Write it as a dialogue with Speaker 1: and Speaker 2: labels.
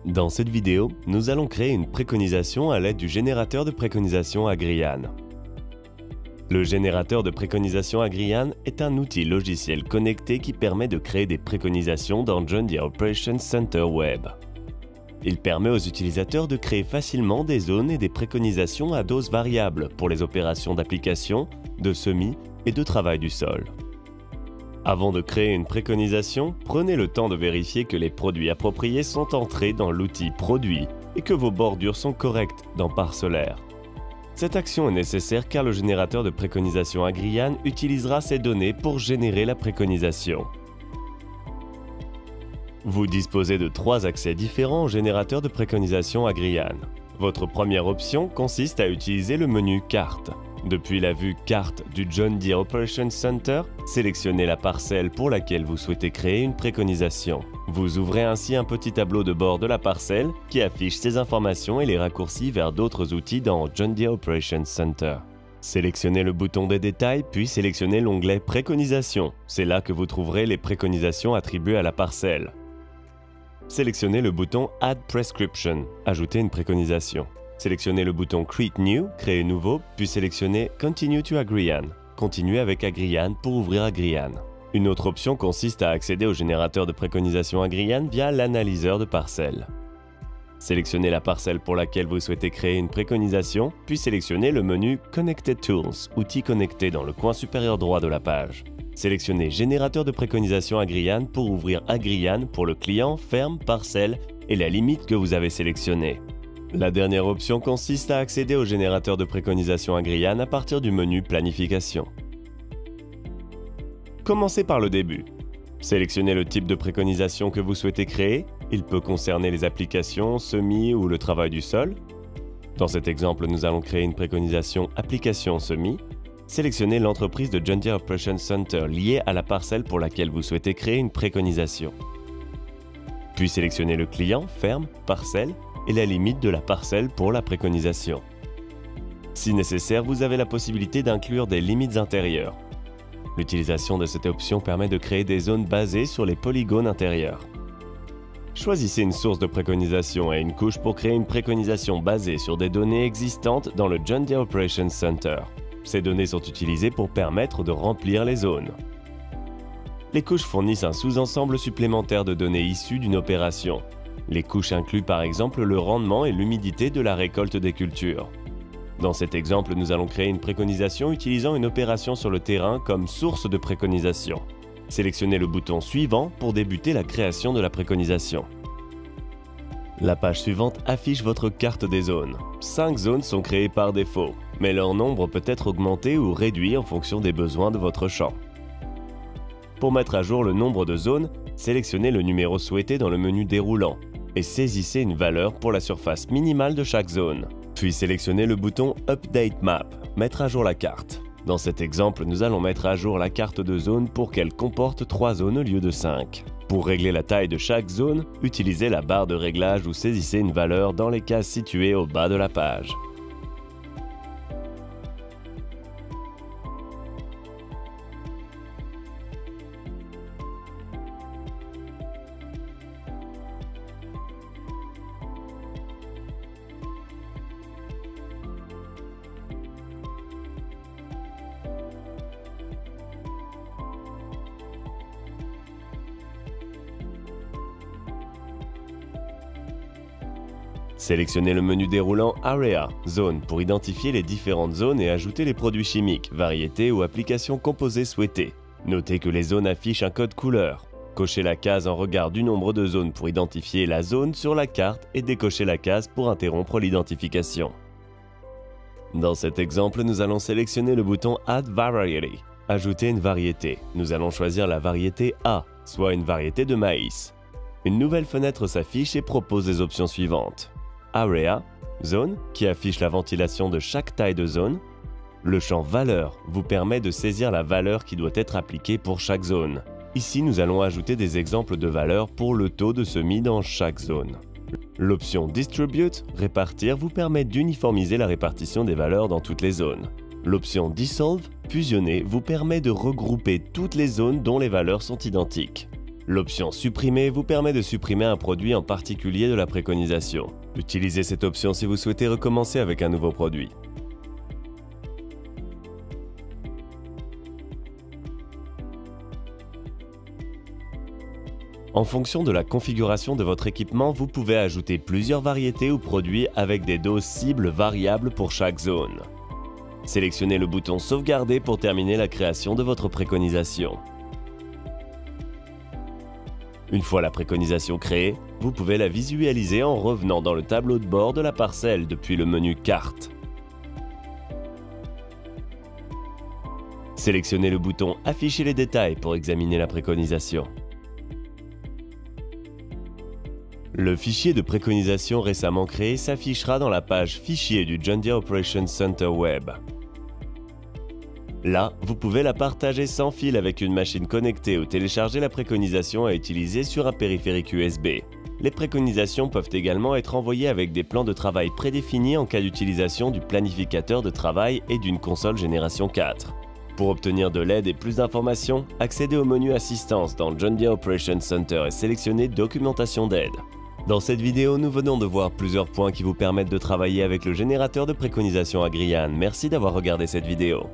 Speaker 1: Dans cette vidéo, nous allons créer une préconisation à l'aide du générateur de préconisation Agrian. Le générateur de préconisation Agrian est un outil logiciel connecté qui permet de créer des préconisations dans John Deere Operations Center Web. Il permet aux utilisateurs de créer facilement des zones et des préconisations à doses variables pour les opérations d'application, de semis et de travail du sol. Avant de créer une préconisation, prenez le temps de vérifier que les produits appropriés sont entrés dans l'outil Produits et que vos bordures sont correctes dans Parcellaire. Cette action est nécessaire car le générateur de préconisation Agrian utilisera ces données pour générer la préconisation. Vous disposez de 3 accès différents au générateur de préconisation Agrian. Votre première option consiste à utiliser le menu Carte. Depuis la vue Carte du John Deere Operations Center, sélectionnez la parcelle pour laquelle vous souhaitez créer une préconisation. Vous ouvrez ainsi un petit tableau de bord de la parcelle qui affiche ces informations et les raccourcis vers d'autres outils dans John Deere Operations Center. Sélectionnez le bouton des détails, puis sélectionnez l'onglet Préconisation. C'est là que vous trouverez les préconisations attribuées à la parcelle. Sélectionnez le bouton Add Prescription, ajouter une préconisation. Sélectionnez le bouton Create New, créer nouveau, puis sélectionnez Continue to Agrian, continuer avec Agrian pour ouvrir Agrian. Une autre option consiste à accéder au générateur de préconisation Agrian via l'analyseur de parcelles. Sélectionnez la parcelle pour laquelle vous souhaitez créer une préconisation, puis sélectionnez le menu Connected Tools, outils connectés dans le coin supérieur droit de la page. Sélectionnez Générateur de préconisation Agrian pour ouvrir Agrian pour le client, ferme, parcelle et la limite que vous avez sélectionnée. La dernière option consiste à accéder au générateur de préconisation Agrian à partir du menu Planification. Commencez par le début. Sélectionnez le type de préconisation que vous souhaitez créer. Il peut concerner les applications, semis ou le travail du sol. Dans cet exemple, nous allons créer une préconisation Application semis. Sélectionnez l'entreprise de John Deere Operations Center liée à la parcelle pour laquelle vous souhaitez créer une préconisation. Puis sélectionnez le client, ferme, parcelle et la limite de la parcelle pour la préconisation. Si nécessaire, vous avez la possibilité d'inclure des limites intérieures. L'utilisation de cette option permet de créer des zones basées sur les polygones intérieurs. Choisissez une source de préconisation et une couche pour créer une préconisation basée sur des données existantes dans le John Deere Operations Center. Ces données sont utilisées pour permettre de remplir les zones. Les couches fournissent un sous-ensemble supplémentaire de données issues d'une opération. Les couches incluent par exemple le rendement et l'humidité de la récolte des cultures. Dans cet exemple, nous allons créer une préconisation utilisant une opération sur le terrain comme source de préconisation. Sélectionnez le bouton suivant pour débuter la création de la préconisation. La page suivante affiche votre carte des zones. 5 zones sont créées par défaut, mais leur nombre peut être augmenté ou réduit en fonction des besoins de votre champ. Pour mettre à jour le nombre de zones, sélectionnez le numéro souhaité dans le menu déroulant et saisissez une valeur pour la surface minimale de chaque zone. Puis sélectionnez le bouton Update Map, mettre à jour la carte. Dans cet exemple, nous allons mettre à jour la carte de zone pour qu'elle comporte 3 zones au lieu de 5. Pour régler la taille de chaque zone, utilisez la barre de réglage ou saisissez une valeur dans les cases situées au bas de la page. Sélectionnez le menu déroulant Area, Zone pour identifier les différentes zones et ajouter les produits chimiques, variétés ou applications composées souhaitées. Notez que les zones affichent un code couleur. Cochez la case en regard du nombre de zones pour identifier la zone sur la carte et décochez la case pour interrompre l'identification. Dans cet exemple, nous allons sélectionner le bouton Add Variety, ajouter une variété. Nous allons choisir la variété A, soit une variété de maïs. Une nouvelle fenêtre s'affiche et propose les options suivantes. Area, zone, qui affiche la ventilation de chaque taille de zone. Le champ Valeur vous permet de saisir la valeur qui doit être appliquée pour chaque zone. Ici, nous allons ajouter des exemples de valeurs pour le taux de semis dans chaque zone. L'option Distribute, répartir, vous permet d'uniformiser la répartition des valeurs dans toutes les zones. L'option Dissolve, fusionner, vous permet de regrouper toutes les zones dont les valeurs sont identiques. L'option Supprimer vous permet de supprimer un produit en particulier de la préconisation. Utilisez cette option si vous souhaitez recommencer avec un nouveau produit. En fonction de la configuration de votre équipement, vous pouvez ajouter plusieurs variétés ou produits avec des doses cibles variables pour chaque zone. Sélectionnez le bouton Sauvegarder pour terminer la création de votre préconisation. Une fois la préconisation créée, vous pouvez la visualiser en revenant dans le tableau de bord de la parcelle depuis le menu Carte. Sélectionnez le bouton Afficher les détails pour examiner la préconisation. Le fichier de préconisation récemment créé s'affichera dans la page Fichier du John Deere Operations Center Web. Là, vous pouvez la partager sans fil avec une machine connectée ou télécharger la préconisation à utiliser sur un périphérique USB. Les préconisations peuvent également être envoyées avec des plans de travail prédéfinis en cas d'utilisation du planificateur de travail et d'une console génération 4. Pour obtenir de l'aide et plus d'informations, accédez au menu Assistance dans le John Deere Operations Center et sélectionnez Documentation d'aide. Dans cette vidéo, nous venons de voir plusieurs points qui vous permettent de travailler avec le générateur de préconisation Agrian. Merci d'avoir regardé cette vidéo.